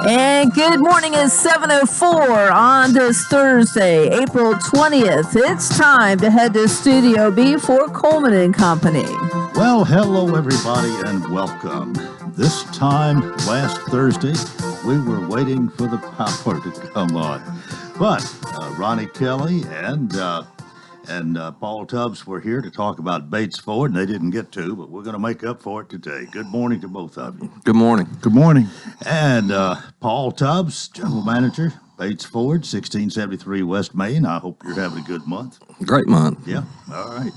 And good morning. It's 7:04 on this Thursday, April 20th. It's time to head to Studio B for Coleman and Company. Well, hello, everybody, and welcome. This time last Thursday, we were waiting for the power to come on. But Ronnie Kelly and Paul Tubbs were here to talk about Bates Ford, and they didn't get to, but we're going to make up for it today. Good morning to both of you. Good morning. Good morning. And Paul Tubbs, General Manager, Bates Ford, 1673 West Main. I hope you're having a good month. Great month. Yeah, all right.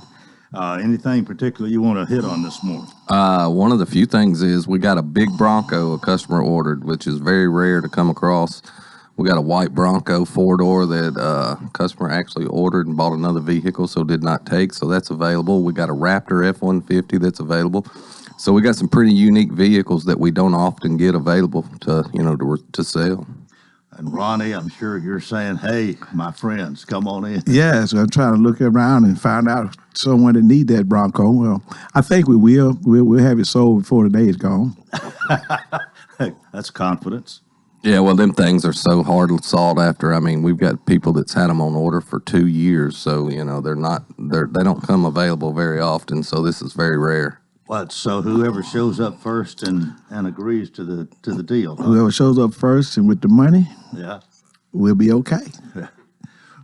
Anything particular you want to hit on this morning? One of the few things is we got a big Bronco a customer ordered, which is very rare to come across. We got a white Bronco four-door that a customer actually ordered and bought another vehicle, so did not take. So that's available. We got a Raptor F-150 that's available. So we got some pretty unique vehicles that we don't often get available to sell. And Ronnie, I'm sure you're saying, hey, my friends, come on in. Yes, I'm trying to look around and find out someone that need that Bronco. Well, I think we will. We'll have it sold before the day is gone. Hey, that's confidence. Yeah, well, them things are so hard sought after. I mean, we've got people that's had them on order for 2 years, so they don't come available very often. So this is very rare. What? So whoever shows up first and agrees to the deal. Huh? Whoever shows up first and with the money, Yeah. we'll be okay.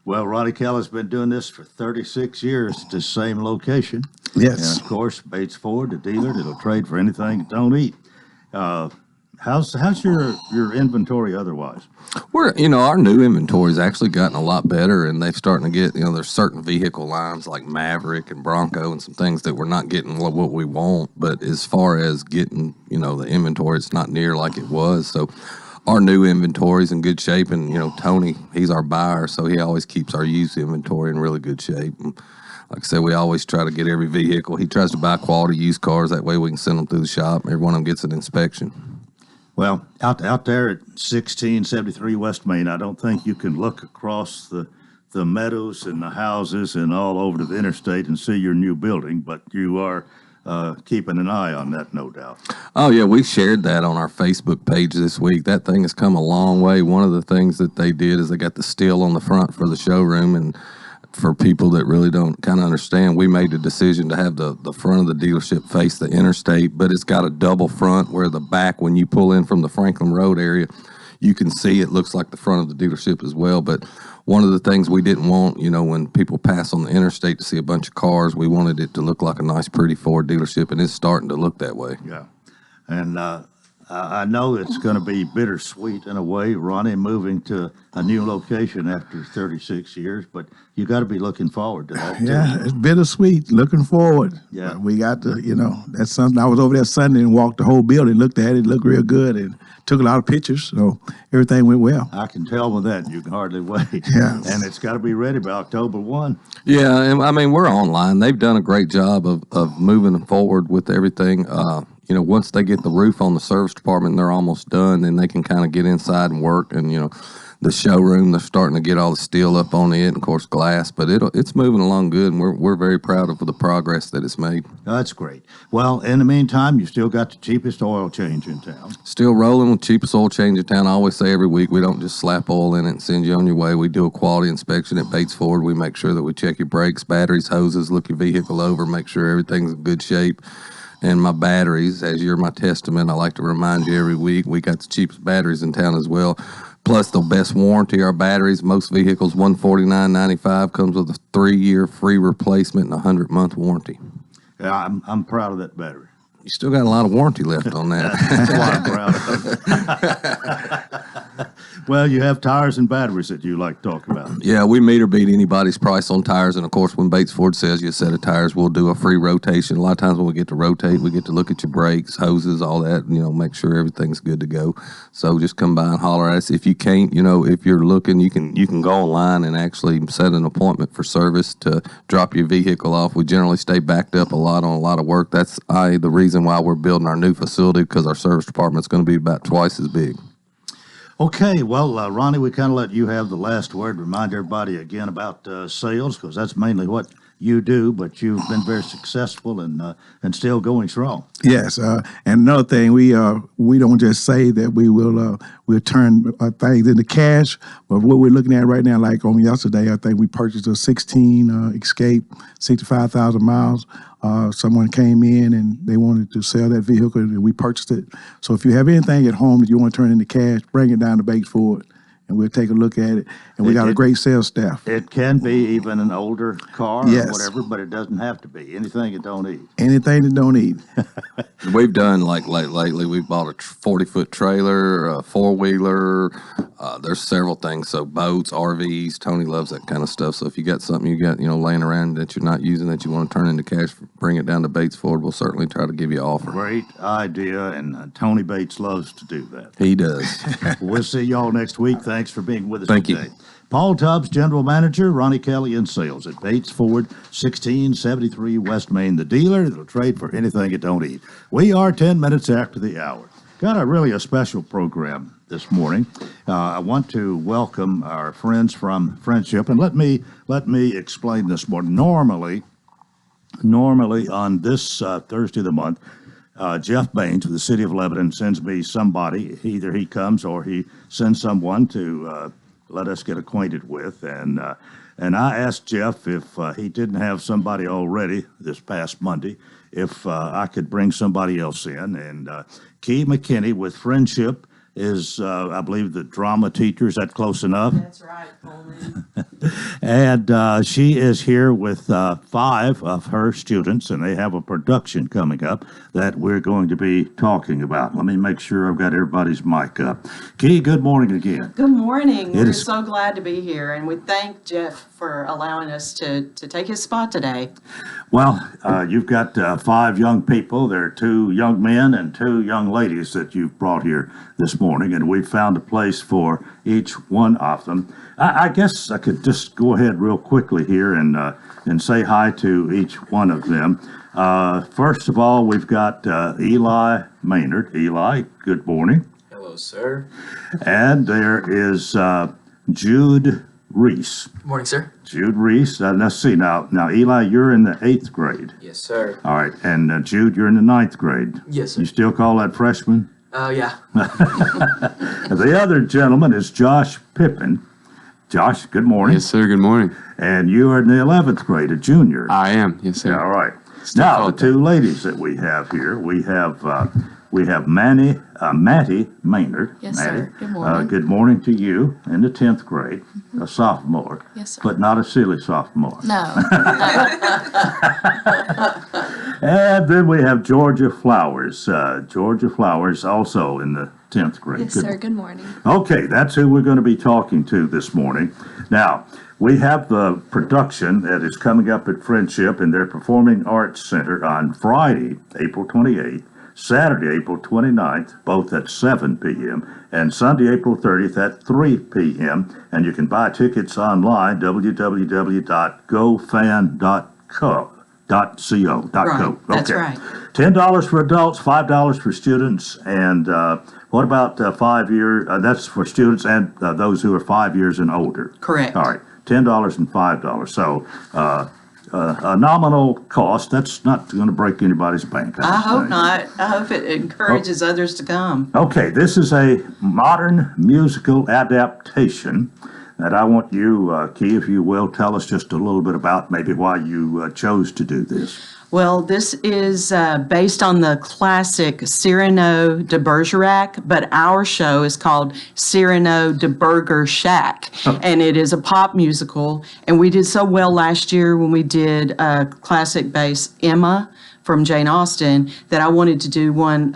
Well, Ronnie Kelly's been doing this for 36 years at the same location. Yes. And of course, Bates Ford, the dealer that'll trade for anything it don't eat. How's your inventory otherwise? Our new inventory's actually gotten a lot better, and they've starting to get, there's certain vehicle lines like Maverick and Bronco and some things that we're not getting what we want. But as far as getting, the inventory, it's not near like it was. So our new inventory's in good shape, and, Tony, he's our buyer, so he always keeps our used inventory in really good shape. And like I said, we always try to get every vehicle. He tries to buy quality used cars. That way we can send them through the shop. Every one of them gets an inspection. Well, out there at 1673 West Main, I don't think you can look across the meadows and the houses and all over to the interstate and see your new building, but you are keeping an eye on that, no doubt. Oh, yeah, we shared that on our Facebook page this week. That thing has come a long way. One of the things that they did is they got the steel on the front for the showroom, and for people that really don't kind of understand, we made the decision to have the front of the dealership face the interstate, but it's got a double front where the back, when you pull in from the Franklin Road area, you can see it looks like the front of the dealership as well. But one of the things we didn't want, when people pass on the interstate to see a bunch of cars, we wanted it to look like a nice, pretty Ford dealership, and it's starting to look that way. Yeah. And I know it's going to be bittersweet in a way, Ronnie, moving to a new location after 36 years, but you got to be looking forward to that, too. Yeah, it's bittersweet. Looking forward. Yeah. But we got to, that's something. I was over there Sunday and walked the whole building, looked at it, looked real good, and took a lot of pictures, so everything went well. I can tell with that. You can hardly wait. Yeah. And it's got to be ready by October 1. Yeah, and I mean, we're online. They've done a great job of moving forward with everything. Once they get the roof on the service department, they're almost done. Then they can kind of get inside and work. And, the showroom, they're starting to get all the steel up on it, and, of course, glass. But it's moving along good, and we're very proud of the progress that it's made. That's great. Well, in the meantime, you still got the cheapest oil change in town. Still rolling with cheapest oil change in town. I always say every week, we don't just slap oil in it and send you on your way. We do a quality inspection at Bates Ford. We make sure that we check your brakes, batteries, hoses, look your vehicle over, make sure everything's in good shape. And my batteries, as you're my testament, I like to remind you every week, we got the cheapest batteries in town as well. Plus the best warranty, our batteries, most vehicles, $149.95, comes with a 3-year free replacement and a 100-month warranty. Yeah, I'm proud of that battery. You still got a lot of warranty left on that. That's why I'm proud of it. Well, you have tires and batteries that you like to talk about. Yeah, we meet or beat anybody's price on tires. And, of course, when Bates Ford sells you a set of tires, we'll do a free rotation. A lot of times when we get to rotate, we get to look at your brakes, hoses, all that, make sure everything's good to go. So just come by and holler at us. If you can't, if you're looking, you can go online and actually set an appointment for service to drop your vehicle off. We generally stay backed up a lot on a lot of work. That's the reason why we're building our new facility, because our service department's going to be about twice as big. Okay, well, Ronnie, we kind of let you have the last word. Remind everybody again about sales, because that's mainly what you do, but you've been very successful and still going strong. Yes, and another thing, we don't just say that we'll turn things into cash, but what we're looking at right now, like on yesterday, I think we purchased a 16 Escape, 65,000 miles. Someone came in and they wanted to sell that vehicle, and we purchased it. So if you have anything at home that you want to turn into cash, bring it down to Batesford, and we'll take a look at it. And we got a great sales staff. It can be even an older car Yes. or whatever, but it doesn't have to be. Anything it don't need. Anything that don't need. We've done like lately. We bought a 40-foot trailer, a 4-wheeler. There's several things. So boats, RVs. Tony loves that kind of stuff. So if you got something you got laying around that you're not using that you want to turn into cash, bring it down to Batesford. We'll certainly try to give you an offer. Great idea, and Tony Bates loves to do that. He does. We'll see y'all next week. Thanks for being with us Thank you. today. Paul Tubbs, General Manager, Ronnie Kelly in sales at Bates Ford, 1673 West Main, the dealer that'll trade for anything it don't eat. We are 10 minutes after the hour. Got a special program this morning. I want to welcome our friends from Friendship, and let me explain this more. Normally on this Thursday of the month, Jeff Baines with the City of Lebanon sends me somebody. Either he comes or he sends someone to let us get acquainted with. And I asked Jeff if he didn't have somebody already this past Monday, if I could bring somebody else in. And Key McKinney with Friendship is, I believe, the drama teacher. Is that close enough? That's right, Coleman. And she is here with 5 of her students, and they have a production coming up that we're going to be talking about. Let me make sure I've got everybody's mic up. Key, good morning again. Good morning. We're is- so glad to be here, and we thank Jeff for allowing us to take his spot today. Well, you've got 5 young people. There are 2 young men and 2 young ladies that you've brought here this morning, and we've found a place for each one of them. I guess I could just go ahead real quickly here and say hi to each one of them. First of all, we've got Eli Maynard. Eli, good morning. Hello, sir. And there is Jude Reese. Good morning, sir. Jude Reese. Let's see. Now, Eli, you're in the 8th grade. Yes, sir. All right. And Jude, you're in the 9th grade. Yes, sir. You still call that freshman? Yeah. The other gentleman is Josh Pippin. Josh, good morning. Yes, sir. Good morning. And you are in the 11th grade, a junior. I am. Yes, sir. All right. Now, the called 2 ladies that we have here, we have Mattie Maynard. Yes, Mattie, sir. Good morning. good morning to you in the 10th grade, a sophomore. Yes, sir. But not a silly sophomore. No. And then we have Georgia Flowers. Georgia Flowers also in the 10th grade. Yes, sir. Good morning. Okay, that's who we're going to be talking to this morning. Now, we have the production that is coming up at Friendship in their Performing Arts Center on Friday, April 28th, Saturday, April 29th, both at 7 p.m., and Sunday, April 30th at 3 p.m. And you can buy tickets online, www.gofan.co. Right, that's right. $10 for adults, $5 for students, and what about 5 years? That's for students and those who are 5 years and older. Correct. All right, $10 and $5. So a nominal cost. That's not going to break anybody's bank. I hope think. not. I hope it encourages others to come. Okay, this is a modern musical adaptation that I want you, Key, if you will, tell us just a little bit about maybe why you chose to do this. Well, this is based on the classic Cyrano de Bergerac, but our show is called Cyrano de Burger Shack, and it is a pop musical. And we did so well last year when we did a classic bass, Emma, from Jane Austen, that I wanted to do one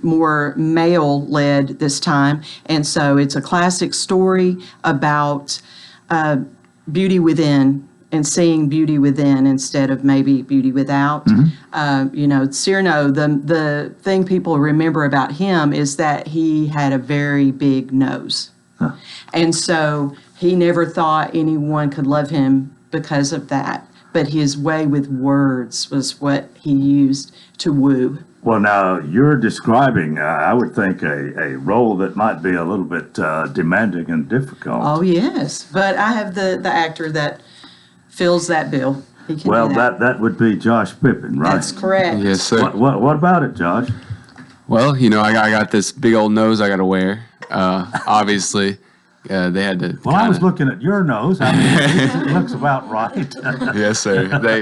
more male-led this time. And so it's a classic story about beauty within, and seeing beauty within instead of maybe beauty without. Cyrano, the thing people remember about him is that he had a very big nose. And so he never thought anyone could love him because of that. But his way with words was what he used to woo. Well, now, you're describing, I would think, a role that might be a little bit demanding and difficult. Oh, yes. But I have the actor that fills that bill. He can Well, do that. that would be Josh Pippin, right? That's correct. Yes, sir. What about it, Josh? Well, I got this big old nose I got to wear. Obviously, they had to. Well, I was looking at your nose. I mean, it looks about right. Yes, sir. But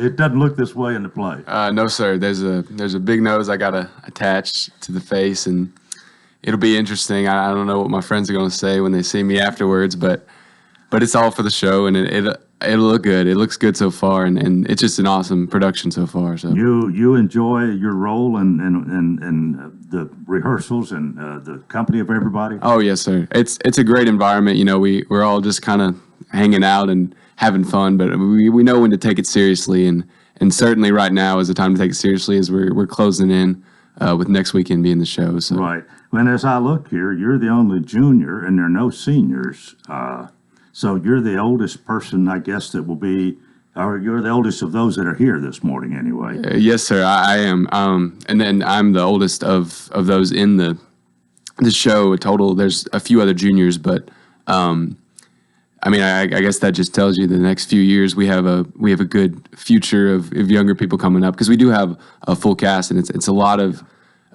it doesn't look this way in the play. No, sir. There's a big nose I got to attach to the face, and it'll be interesting. I don't know what my friends are going to say when they see me afterwards, but it's all for the show, and it'll look good. It looks good so far, and it's just an awesome production so far. So You enjoy your role in the rehearsals and the company of everybody? Oh yes, sir. It's a great environment. We're all just kind of hanging out and having fun, but we know when to take it seriously, and certainly right now is the time to take it seriously as we're closing in with next weekend being the show. So. Right. And as I look here, you're the only junior, and there are no seniors. So you're the oldest person, I guess, that will be, or you're the oldest of those that are here this morning, anyway. Yes, sir. I am. And then I'm the oldest of those in the show. Total, there's a few other juniors, but I guess that just tells you the next few years we have a good future of younger people coming up, because we do have a full cast, and it's a lot of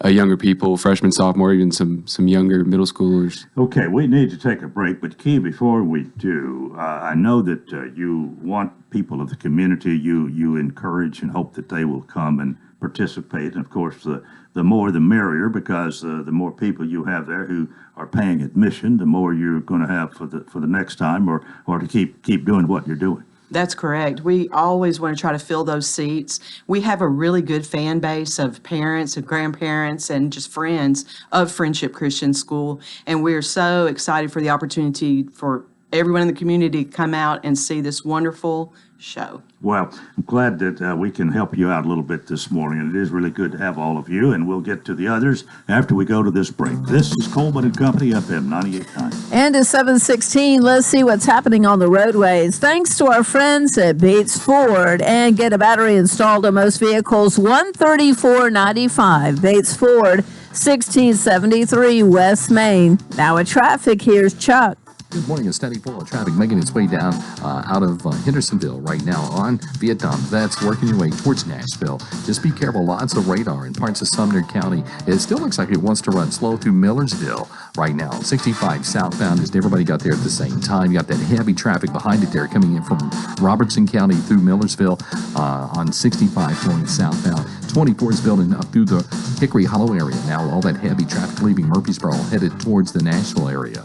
younger people, freshmen, sophomore, even some younger middle schoolers. Okay, we need to take a break, but Key, before we do, I know that you want people of the community, you encourage and hope that they will come and participate. And of course, the more the merrier, because the more people you have there who are paying admission, the more you're going to have for the next time, or to keep doing what you're doing. That's correct. We always want to try to fill those seats. We have a really good fan base of parents and grandparents and just friends of Friendship Christian School. And we're so excited for the opportunity for everyone in the community to come out and see this wonderful show. Well, I'm glad that we can help you out a little bit this morning, and it is really good to have all of you, and we'll get to the others after we go to this break. This is Coleman and Company, FM 98.9. And at 7:16, let's see what's happening on the roadways. Thanks to our friends at Bates Ford, and get a battery installed on most vehicles, $134.95. Bates Ford, 1673 West Main. Now at traffic, here's Chuck. Good morning. A steady flow of traffic making its way down out of Hendersonville right now on Vietnam. That's working your way towards Nashville. Just be careful. Lots of radar in parts of Sumner County. It still looks like it wants to run slow through Millersville right now. 65 southbound, as everybody got there at the same time. You got that heavy traffic behind it there coming in from Robertson County through Millersville on 65 going southbound. 24 is building up through the Hickory Hollow area. Now all that heavy traffic leaving Murfreesboro headed towards the Nashville area.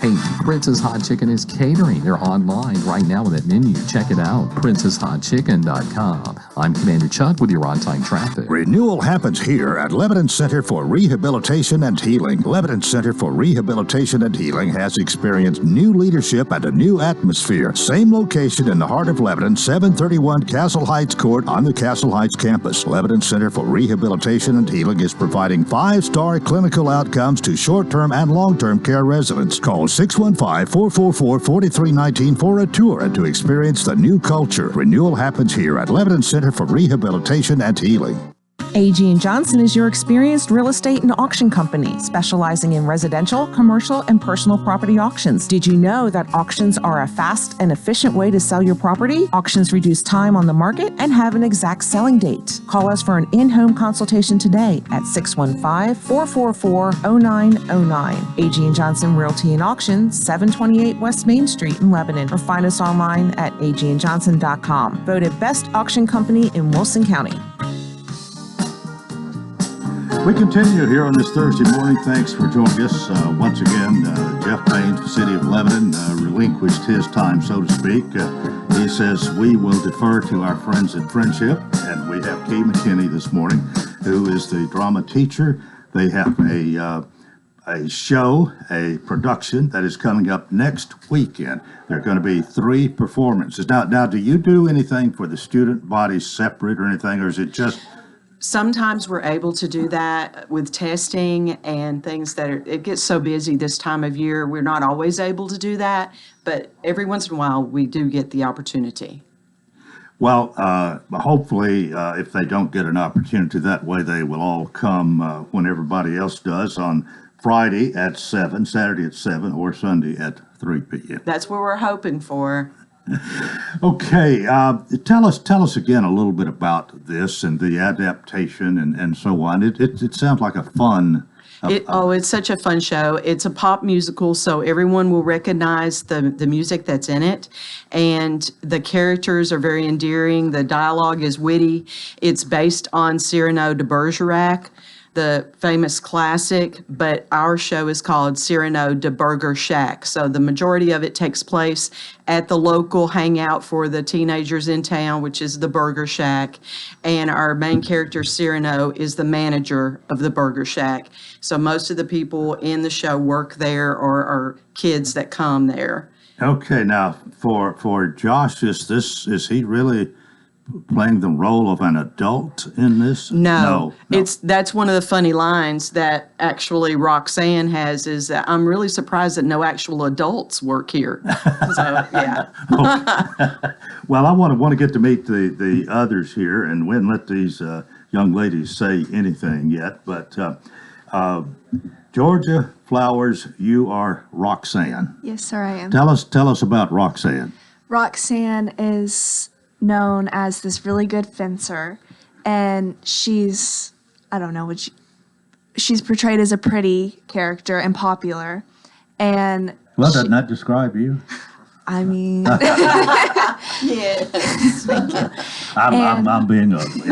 Hey, Prince's Hot Chicken is catering. They're online right now with that menu. Check it out, princeshotchicken.com. I'm Commander Chuck with your on-time traffic. Renewal happens here at Lebanon Center for Rehabilitation and Healing. Lebanon Center for Rehabilitation and Healing has experienced new leadership and a new atmosphere. Same location in the heart of Lebanon, 731 Castle Heights Court on the Castle Heights campus. Lebanon Center for Rehabilitation and Healing is providing 5-star clinical outcomes to short-term and long-term care residents. Call 615-444-4319 for a tour and to experience the new culture. Renewal happens here at Lebanon Center for Rehabilitation and Healing. A.G. & Johnson is your experienced real estate and auction company, specializing in residential, commercial, and personal property auctions. Did you know that auctions are a fast and efficient way to sell your property? Auctions reduce time on the market and have an exact selling date. Call us for an in-home consultation today at 615-444-0909. A.G. & Johnson Realty and Auctions, 728 West Main Street in Lebanon, or find us online at agandjohnson.com. Voted best auction company in Wilson County. We continue here on this Thursday morning. Thanks for joining us once again. Jeff Payne, the city of Lebanon, relinquished his time, so to speak. He says we will defer to our friends at Friendship, and we have Kay McKinney this morning, who is the drama teacher. They have a show, a production that is coming up next weekend. There are going to be 3 performances. Now, do you do anything for the student body separate or anything, or is it just... Sometimes we're able to do that with testing and things it gets so busy this time of year, we're not always able to do that, but every once in a while we do get the opportunity. Well, hopefully, if they don't get an opportunity that way, they will all come when everybody else does on Friday at 7, Saturday at 7, or Sunday at 3 p.m. That's what we're hoping for. Okay, tell us again a little bit about this and the adaptation and so on. It sounds like a fun. It's such a fun show. It's a pop musical, so everyone will recognize the music that's in it. And the characters are very endearing. The dialogue is witty. It's based on Cyrano de Bergerac, the famous classic, but our show is called Cyrano de Burger Shack. So the majority of it takes place at the local hangout for the teenagers in town, which is the Burger Shack. And our main character, Cyrano, is the manager of the Burger Shack. So most of the people in the show work there or are kids that come there. Okay, now for Josh, is he really playing the role of an adult in this? No. That's one of the funny lines that actually Roxanne has, is that I'm really surprised that no actual adults work here. So yeah. Well, I want to get to meet the others here, and we didn't let these young ladies say anything yet. But Georgia Flowers, you are Roxanne. Yes, sir, I am. Tell us about Roxanne. Roxanne is known as this really good fencer, and she's, I don't know, she's portrayed as a pretty character and popular. And well, doesn't that describe you? I mean, Yes. I'm being ugly.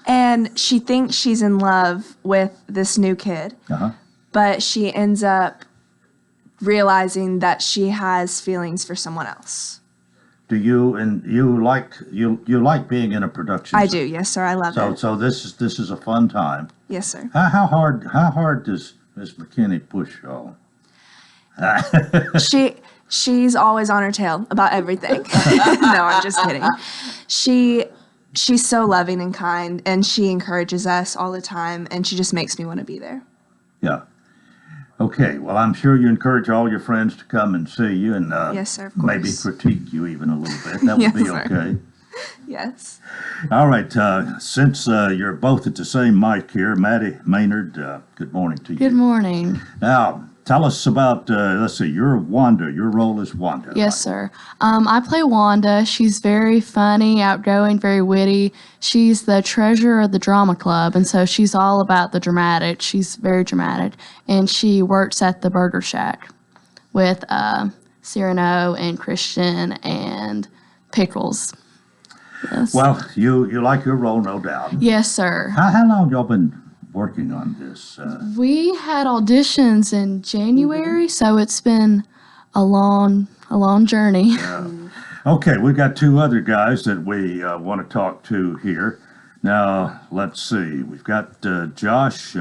and she thinks she's in love with this new kid, but she ends up realizing that she has feelings for someone else. Do you like being in a production? I do, yes, sir. I love it. So this is a fun time. Yes, sir. How hard does Miss McKinney push y'all? She's always on her tail about everything. No, I'm just kidding. She's so loving and kind, and she encourages us all the time, and she just makes me want to be there. Yeah. Okay, well, I'm sure you encourage all your friends to come and see you and Yes, sir, of course. maybe critique you even a little bit. That would Yes, be sir. okay. Yes. All right, since you're both at the same mic here, Maddie Maynard, good morning to you. Good morning. Now, tell us about, let's see, you're Wanda. Your role is Wanda. Yes, sir. I play Wanda. She's very funny, outgoing, very witty. She's the treasurer of the drama club, and so she's all about the dramatic. She's very dramatic, and she works at the Burger Shack with Cyrano and Christian and Pickles. Yes. Well, you like your role, no doubt. Yes, sir. How long y'all been working on this? We had auditions in January, so it's been a long journey. Okay, we've got two other guys that we want to talk to here. Now, let's see. We've got Josh,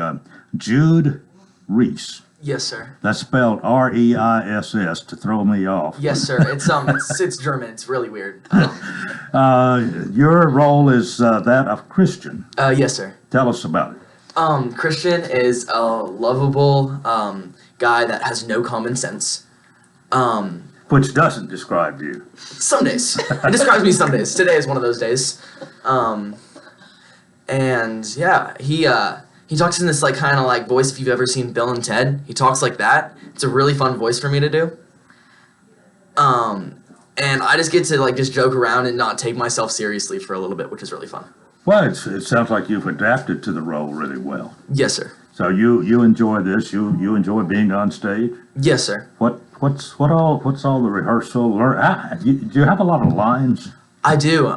Jude Reese. Yes, sir. That's spelled R-E-I-S-S to throw me off. Yes, sir. It's German. It's really weird. Your role is that of Christian. Yes, sir. Tell us about it. Christian is a lovable guy that has no common sense. Which doesn't describe you. Some days. It describes me some days. Today is one of those days. And yeah, he talks in this like kind of like voice. If you've ever seen Bill and Ted, he talks like that. It's a really fun voice for me to do. And I just get to like just joke around and not take myself seriously for a little bit, which is really fun. Well, it sounds like you've adapted to the role really well. Yes, sir. So you enjoy this. You enjoy being on stage. Yes, sir. What's all the rehearsal? Do you have a lot of lines? I do.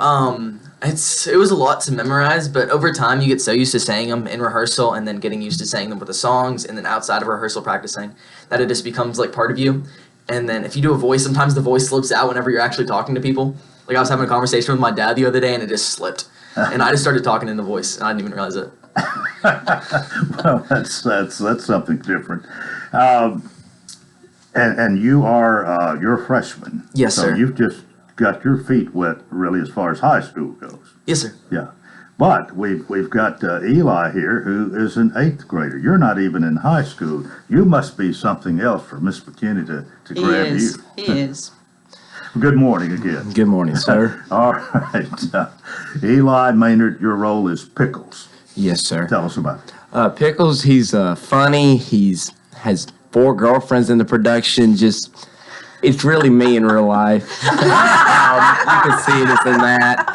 It was a lot to memorize, but over time you get so used to saying them in rehearsal and then getting used to saying them with the songs and then outside of rehearsal practicing that it just becomes like part of you. And then if you do a voice, sometimes the voice slips out whenever you're actually talking to people. Like I was having a conversation with my dad the other day and it just slipped. And I just started talking in the voice and I didn't even realize it. Well, that's something different. And you're a freshman. Yes, so sir. You've just got your feet wet, really, as far as high school goes. Yes, sir. Yeah, but we've got Eli here, who is an 8th grader. You're not even in high school. You must be something else for Miss McKinney to grab you. He is. Good morning again. Good morning, sir. All right, Eli Maynard, your role is Pickles. Yes, sir. Tell us about it. Pickles, he's funny. He's has 4 girlfriends in the production. Just It's really me in real life. You can see it as in that.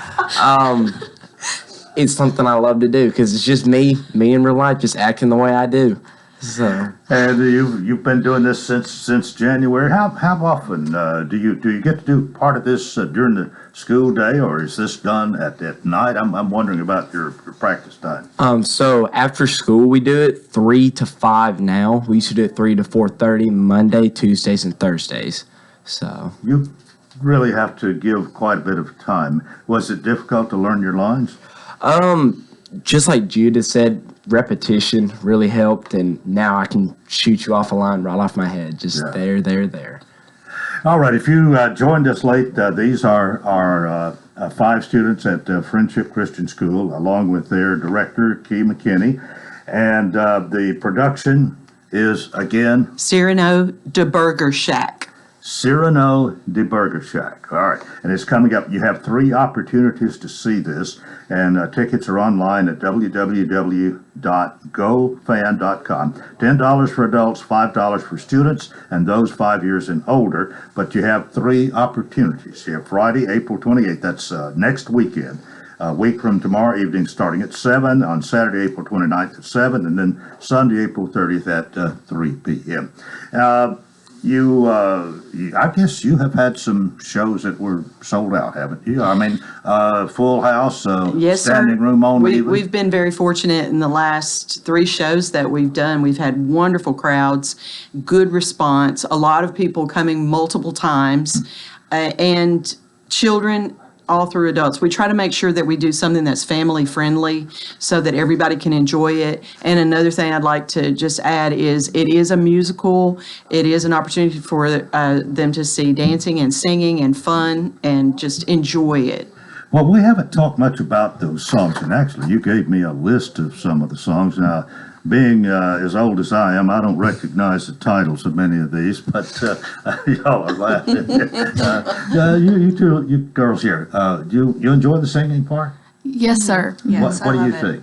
It's something I love to do because it's just me in real life, just acting the way I do. So. And you've been doing this since January. How often do you get to do part of this during the school day, or is this done at night? I'm wondering about your practice time. So after school we do it 3 to 5 now. We used to do it 3 to 4:30 Monday, Tuesdays, and Thursdays. So You really have to give quite a bit of time. Was it difficult to learn your lines? just like Judah said, repetition really helped, and now I can shoot you off a line right off my head. Just there. All right, if you joined us late, these are our 5 students at Friendship Christian School, along with their director, Key McKinney. And the production is, again, Cyrano de Burger Shack. Cyrano de Burger Shack. All right, and it's coming up. You have 3 opportunities to see this, and tickets are online at www.gofan.com. $10 for adults, $5 for students, and those 5 years and older. But you have 3 opportunities. You have Friday, April 28th. That's next weekend. A week from tomorrow evening, starting at 7, on Saturday, April 29th at 7, and then Sunday, April 30th at 3 p.m. I guess you have had some shows that were sold out, haven't you? I mean, full house, Yes, standing sir. room only. We've been very fortunate in the last 3 shows that we've done. We've had wonderful crowds, good response, a lot of people coming multiple times, and children all through adults. We try to make sure that we do something that's family friendly so that everybody can enjoy it. And another thing I'd like to just add is it is a musical. It is an opportunity for them to see dancing and singing and fun and just enjoy it. Well, we haven't talked much about those songs, and actually, you gave me a list of some of the songs. Now, being as old as I am, I don't recognize the titles of many of these, but y'all are laughing. You girls here, do you enjoy the singing part? Yes, sir. Yes, What do I you love it.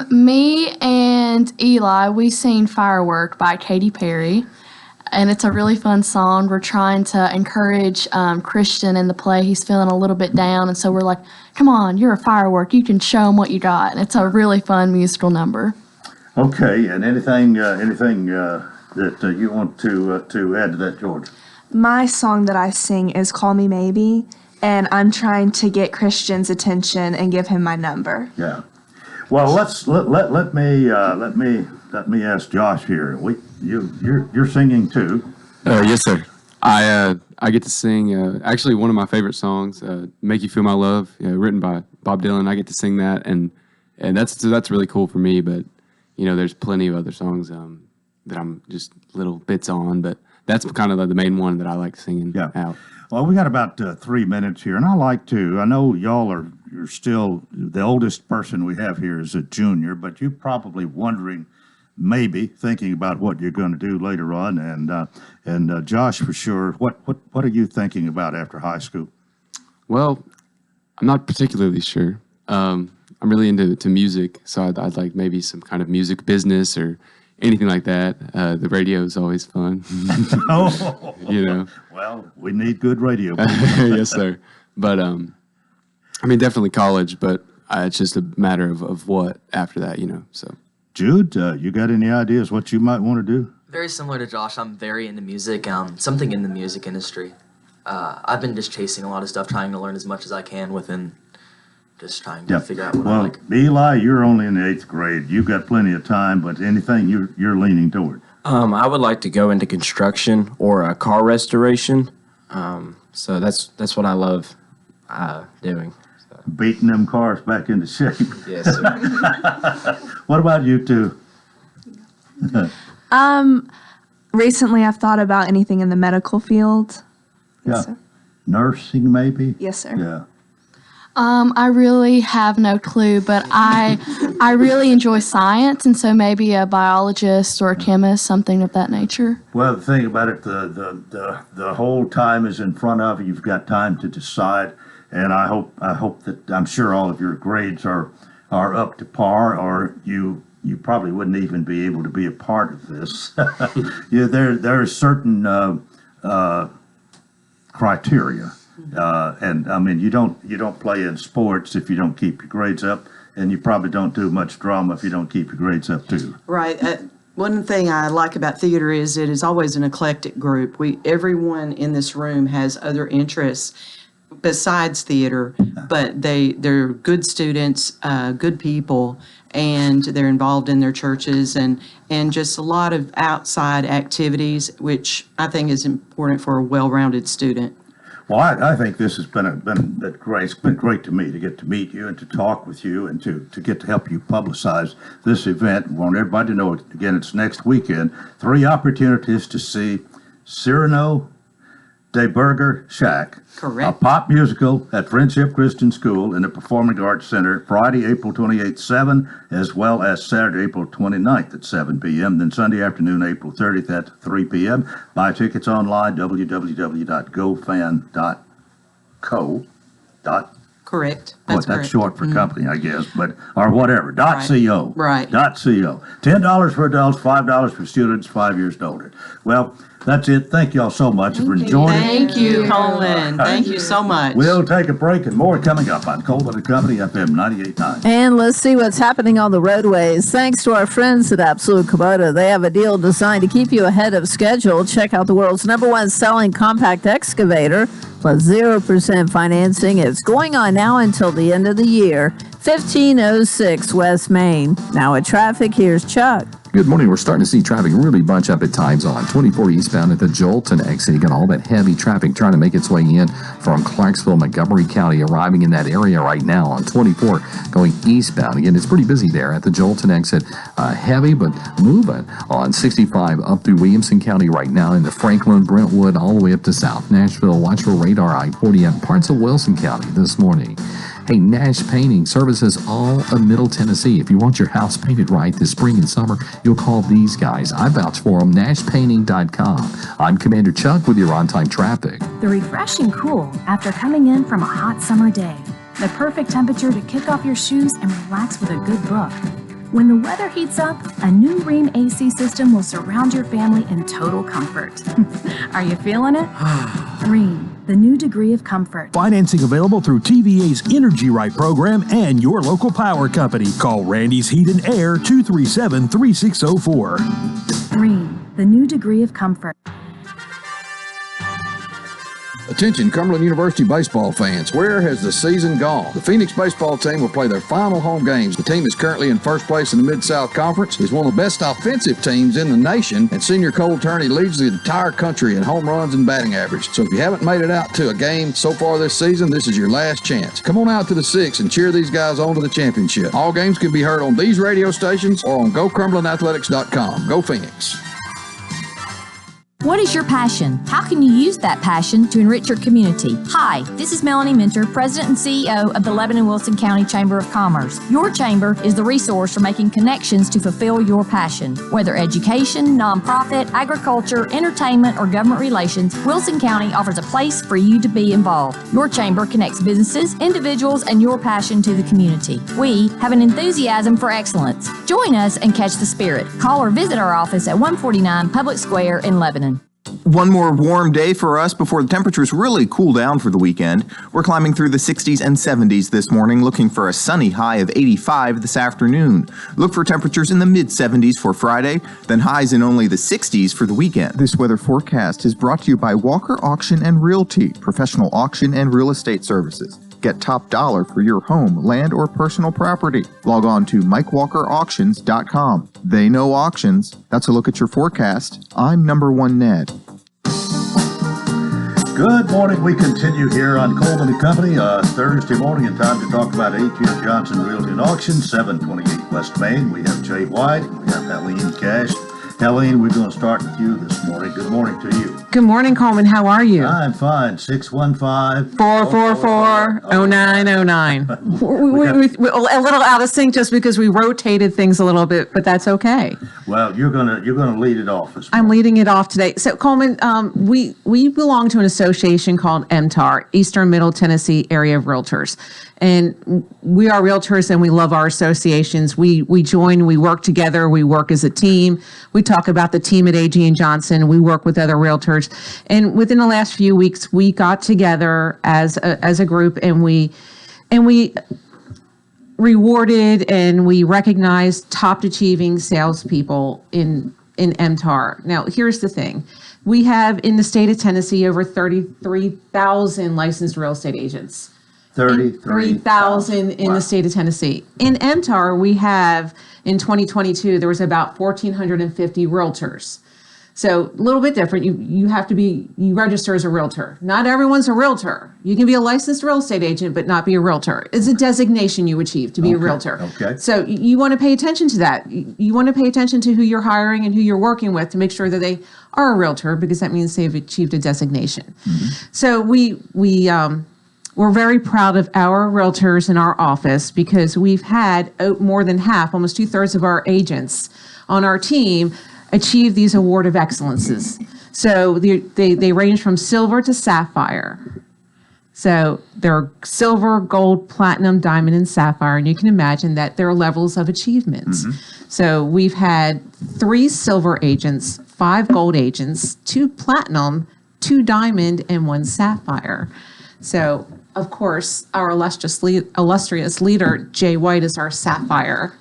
think? Me and Eli, we sing Firework by Katy Perry. And it's a really fun song. We're trying to encourage Christian in the play. He's feeling a little bit down. And so we're like, come on, you're a firework. You can show him what you got. And it's a really fun musical number. Okay, and anything that you want to add to that, George? My song that I sing is Call Me Maybe, and I'm trying to get Christian's attention and give him my number. Yeah. Well, let me ask Josh here. You're singing too. Yes, sir. I get to sing actually one of my favorite songs, "Make You Feel My Love," written by Bob Dylan. I get to sing that, and that's really cool for me. But there's plenty of other songs that I'm just little bits on, but that's kind of the main one that I like singing out. Well, we got about 3 minutes here, and I know you're still, the oldest person we have here is a junior, but you're probably wondering, maybe thinking about what you're going to do later on, and Josh, for sure, what are you thinking about after high school? Well, I'm not particularly sure. I'm really into music, so I'd like maybe some kind of music business or anything like that. The radio is always fun. Oh, Well, we need good radio. Yes, sir. But definitely college, but it's just a matter of what after that, So Jude, you got any ideas what you might want to do? Very similar to Josh, I'm very into music, something in the music industry. I've been just chasing a lot of stuff, trying to learn as much as I can within just trying to figure out what I like. Eli, you're only in the 8th grade. You've got plenty of time, but anything you're leaning toward? I would like to go into construction or car restoration. So that's what I love doing. So. Beating them cars back into shape. Yes, sir. What about you two? Recently I've thought about anything in the medical field. Yes, sir. Nursing, maybe? Yes, sir. Yeah. I really have no clue, but I really enjoy science, and so maybe a biologist or a chemist, something of that nature. Well, the thing about it, the whole time is in front of you. You've got time to decide, and I hope that I'm sure all of your grades are up to par, or you probably wouldn't even be able to be a part of this. There are certain criteria. And I mean, you don't play in sports if you don't keep your grades up, and you probably don't do much drama if you don't keep your grades up too. Right. One thing I like about theater is it is always an eclectic group. Everyone in this room has other interests besides theater, but they're good students, good people, and they're involved in their churches and just a lot of outside activities, which I think is important for a well-rounded student. Well, I think this has been great. It's been great to me to get to meet you and to talk with you and to get to help you publicize this event. We want everybody to know, again, it's next weekend. 3 opportunities to see Cyrano de Burger Shack, Correct. a pop musical at Friendship Christian School in the Performing Arts Center, Friday, April 28th, 7, as well as Saturday, April 29th at 7 p.m., then Sunday afternoon, April 30th at 3 p.m. Buy tickets online, www.gofan.co. Correct. That's correct. short for company, I guess, but or whatever. .co. Right. .co. $10 for adults, $5 for students, 5 years and older. Well, that's it. Thank you all so much for joining. Thank you, Coleman. Thank you so much. We'll take a break and more coming up on Coleman and Company FM 98.9. And let's see what's happening on the roadways. Thanks to our friends at Absolute Kubota. They have a deal designed to keep you ahead of schedule. Check out the world's #1 selling compact excavator plus 0% financing. It's going on now until the end of the year. 1506 West Main. Now at traffic, here's Chuck. Good morning. We're starting to see traffic really bunch up at times on 24 eastbound at the Jolton exit. You got all that heavy traffic trying to make its way in from Clarksville, Montgomery County, arriving in that area right now on 24 going eastbound. Again, it's pretty busy there at the Jolton exit. Heavy, but moving on 65 up through Williamson County right now into Franklin, Brentwood, all the way up to South Nashville. Watch for radar I-40 in parts of Wilson County this morning. Hey, Nash Painting services all of Middle Tennessee. If you want your house painted right this spring and summer, you'll call these guys. I vouch for them, nashpainting.com. I'm Commander Chuck with your on-time traffic. The refreshing cool after coming in from a hot summer day. The perfect temperature to kick off your shoes and relax with a good book. When the weather heats up, a new Rheem AC system will surround your family in total comfort. Are you feeling it? Rheem, the new degree of comfort. Financing available through TVA's Energy Right program and your local power company. Call Randy's Heat and Air 237-3604. Rheem, the new degree of comfort. Attention Cumberland University baseball fans, where has the season gone? The Phoenix baseball team will play their final home games. The team is currently in first place in the Mid-South Conference, is one of the best offensive teams in the nation, and senior Cole Turney leads the entire country in home runs and batting average. So if you haven't made it out to a game so far this season, this is your last chance. Come on out to the 6 and cheer these guys on to the championship. All games can be heard on these radio stations or on GoCumberlandAthletics.com. Go Phoenix. What is your passion? How can you use that passion to enrich your community? Hi, this is Melanie Minter, President and CEO of the Lebanon-Wilson County Chamber of Commerce. Your chamber is the resource for making connections to fulfill your passion. Whether education, nonprofit, agriculture, entertainment, or government relations, Wilson County offers a place for you to be involved. Your chamber connects businesses, individuals, and your passion to the community. We have an enthusiasm for excellence. Join us and catch the spirit. Call or visit our office at 149 Public Square in Lebanon. One more warm day for us before the temperatures really cool down for the weekend. We're climbing through the 60s and 70s this morning, looking for a sunny high of 85 this afternoon. Look for temperatures in the mid-70s for Friday, then highs in only the 60s for the weekend. This weather forecast is brought to you by Walker Auction and Realty, professional auction and real estate services. Get top dollar for your home, land, or personal property. Log on to MikeWalkerAuctions.com. They know auctions. That's a look at your forecast. I'm number 1 Ned. Good morning. We continue here on Coleman and Company Thursday morning, and time to talk about A.J. Johnson Realty and Auction, 728 West Main. We have Jay White. We have Helene Cash. Helene, we're going to start with you this morning. Good morning to you. Good morning, Coleman. How are you? I'm fine. 615-444-0909. We're a little out of sync just because we rotated things a little bit, but that's okay. Well, you're gonna lead it off this morning. I'm leading it off today. So, Coleman, we belong to an association called MTAR, Eastern Middle Tennessee Area of Realtors. And we are realtors and we love our associations. We join, we work together, we work as a team. We talk about the team at AG and Johnson. We work with other realtors. And within the last few weeks, we got together as a group and we rewarded and we recognized top achieving salespeople in MTAR. Now, here's the thing. We have in the state of Tennessee over 33,000 licensed real estate agents. 33,000 in the state of Tennessee. In MTAR, we have, in 2022, there was about 1,450 realtors. So a little bit different. You register as a realtor. Not everyone's a realtor. You can be a licensed real estate agent, but not be a realtor. It's a designation you achieve to be a realtor. Okay. So you want to pay attention to that. You want to pay attention to who you're hiring and who you're working with to make sure that they are a realtor, because that means they've achieved a designation. So we're very proud of our realtors in our office, because we've had more than half, almost 2/3 of our agents on our team achieve these award of excellences. So they range from silver to sapphire. So they're silver, gold, platinum, diamond, and sapphire. And you can imagine that there are levels of achievements. So we've had 3 silver agents, 5 gold agents, 2 platinum, 2 diamond, and 1 sapphire. So, of course, our illustrious leader, Jay White, is our Sapphire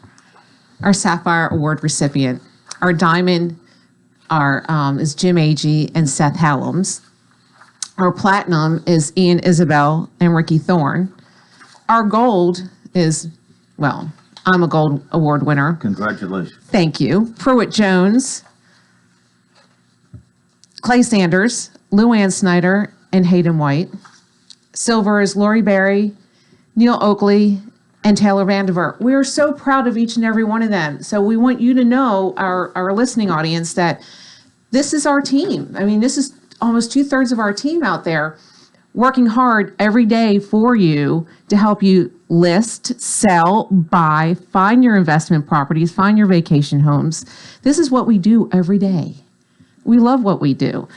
Award recipient. Our diamond is Jim Agee and Seth Hallam's. Our platinum is Ian Isabel and Ricky Thorne. Our gold is, well, I'm a gold award winner. Congratulations. Thank you. Pruitt Jones, Clay Sanders, Lou Ann Snyder, and Hayden White. Silver is Lori Berry, Neil Oakley, and Taylor Vandiver. We are so proud of each and every one of them. So we want you to know, our listening audience, that this is our team. I mean, this is almost 2/3 of our team out there working hard every day for you to help you list, sell, buy, find your investment properties, find your vacation homes. This is what we do every day. We love what we do.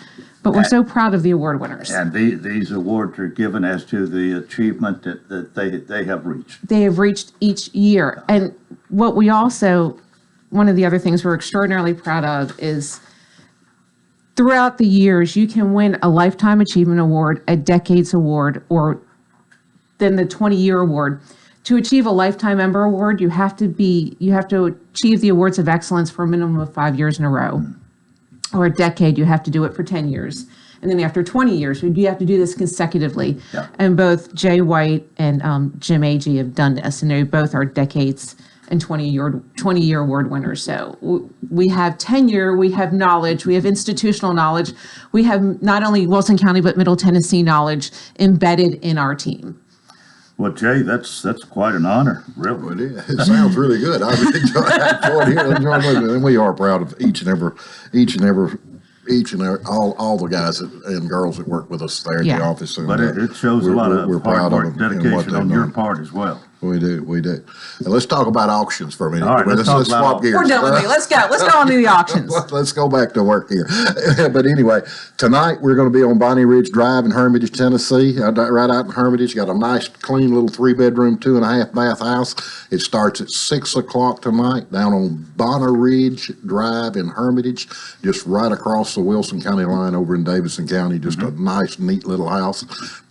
But we're so proud of the award winners. And these awards are given as to the achievement that they have reached. They have reached each year. And what we also, one of the other things we're extraordinarily proud of is throughout the years, you can win a Lifetime Achievement Award, a Decades Award, or then the 20-year award. To achieve a Lifetime Member Award, you have to achieve the Awards of Excellence for a minimum of 5 years in a row. Or a decade, you have to do it for 10 years. And then after 20 years, you have to do this consecutively. Yeah. And both Jay White and Jim Agee have done this, and they both are decades and 20-year award winners. So we have tenure, we have knowledge, we have institutional knowledge, we have not only Wilson County, but Middle Tennessee knowledge embedded in our team. Well, Jay, that's quite an honor, really. Well, it sounds really good. I really enjoyed hearing, and we are proud of each and every all the guys and girls that work with us there at the office. And, but it shows a lot of hard work, dedication on your part as well. We do. And let's talk about auctions for a minute. All right, let's swap gears. We're done with me. Let's go on to the auctions. Let's go back to work here. But anyway, tonight we're going to be on Bonnie Ridge Drive in Hermitage, Tennessee. Right out in Hermitage, got a nice, clean little 3-bedroom, 2.5 bath house. It starts at 6 o'clock tonight down on Bonnie Ridge Drive in Hermitage, just right across the Wilson County line over in Davidson County. Just a nice, neat little house.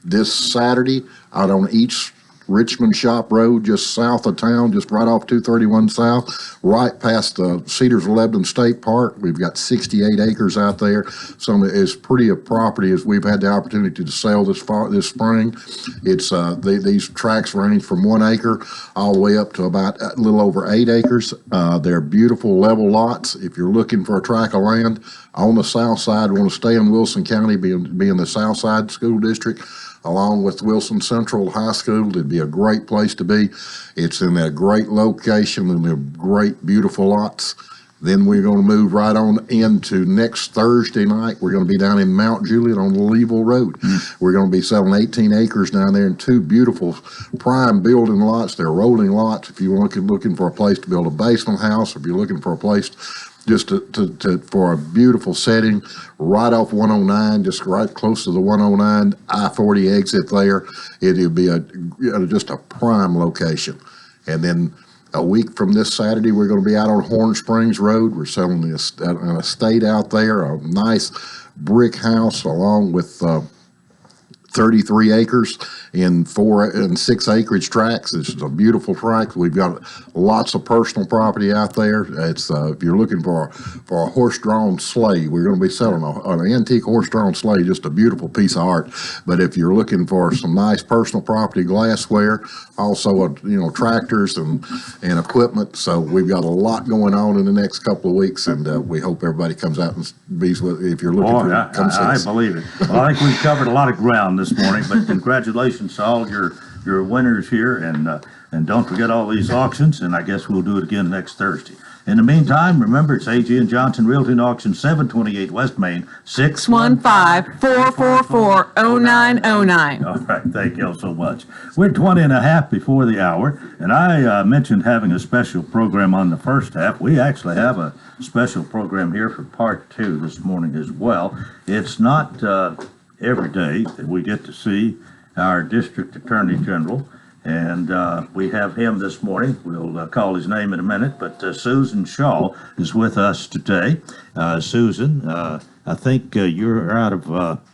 This Saturday, out on East Richmond Shop Road, just south of town, just right off 231 South, right past the Cedars of Lebanon State Park. We've got 68 acres out there. Some as pretty a property as we've had the opportunity to sell this spring. It's these tracts range from 1 acre all the way up to about a little over 8 acres. They're beautiful level lots. If you're looking for a tract of land on the south side, want to stay in Wilson County, be in the South Side School District, along with Wilson Central High School. It'd be a great place to be. It's in a great location and they're great, beautiful lots. Then we're going to move right on into next Thursday night. We're going to be down in Mount Juliet on Leeville Road. We're going to be selling 18 acres down there and 2 beautiful prime building lots. They're rolling lots. If you're looking for a place to build a basement house, if you're looking for a place just for a beautiful setting right off 109, just right close to the 109 I-40 exit there. It'll be just a prime location. And then a week from this Saturday, we're going to be out on Horn Springs Road. We're selling an estate out there, a nice brick house along with 33 acres in 4 and 6 acreage tracts. This is a beautiful tract. We've got lots of personal property out there. It's if you're looking for a horse-drawn sleigh, we're going to be selling an antique horse-drawn sleigh, just a beautiful piece of art. But if you're looking for some nice personal property, glassware, also tractors and equipment. So we've got a lot going on in the next couple of weeks, and we hope everybody comes out and bees with. If you're looking for it, come see us. I believe it. Well, I think we've covered a lot of ground this morning, but congratulations to all your winners here, and don't forget all these auctions, and I guess we'll do it again next Thursday. In the meantime, remember, it's A.G. and Johnson Realty and Auction, 728 West Main, 615-444-0909. All right, thank you all so much. We're 20 and a half before the hour, and I mentioned having a special program on the first half. We actually have a special program here for part 2 this morning as well. It's not every day that we get to see our District Attorney General, and we have him this morning. We'll call his name in a minute, but Susan Shaw is with us today. Susan, I think you're out of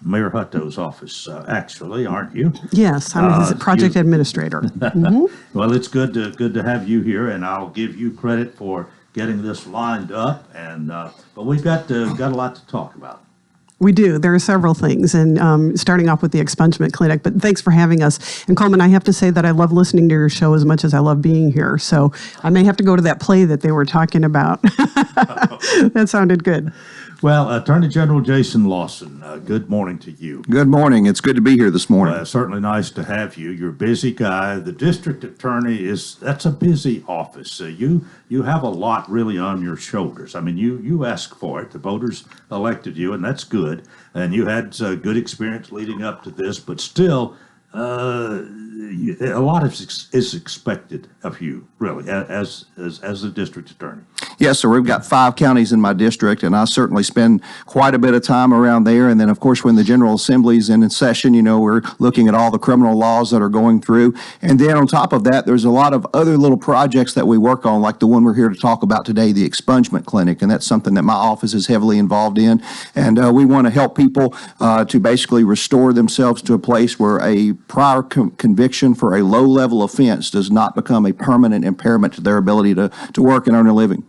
Mayor Hutto's office, actually, aren't you? Yes, I'm his project administrator. Mm-hmm. Well, it's good to have you here, and I'll give you credit for getting this lined up. And but we've got a lot to talk about. We do. There are several things, and starting off with the expungement clinic, but thanks for having us. And Coleman, I have to say that I love listening to your show as much as I love being here, so I may have to go to that play that they were talking about. That sounded good. Well, Attorney General Jason Lawson, good morning to you. Good morning. It's good to be here this morning. Certainly nice to have you. You're a busy guy. The district attorney that's a busy office. You have a lot really on your shoulders. I mean, you asked for it. The voters elected you, and that's good. And you had good experience leading up to this, but still, a lot is expected of you, really, as the district attorney. Yes, sir. We've got 5 counties in my district, and I certainly spend quite a bit of time around there. And then, of course, when the General Assembly's in session, we're looking at all the criminal laws that are going through. And then on top of that, there's a lot of other little projects that we work on, like the one we're here to talk about today, the expungement clinic. And that's something that my office is heavily involved in. And we want to help people to basically restore themselves to a place where a prior conviction for a low-level offense does not become a permanent impairment to their ability to work and earn a living.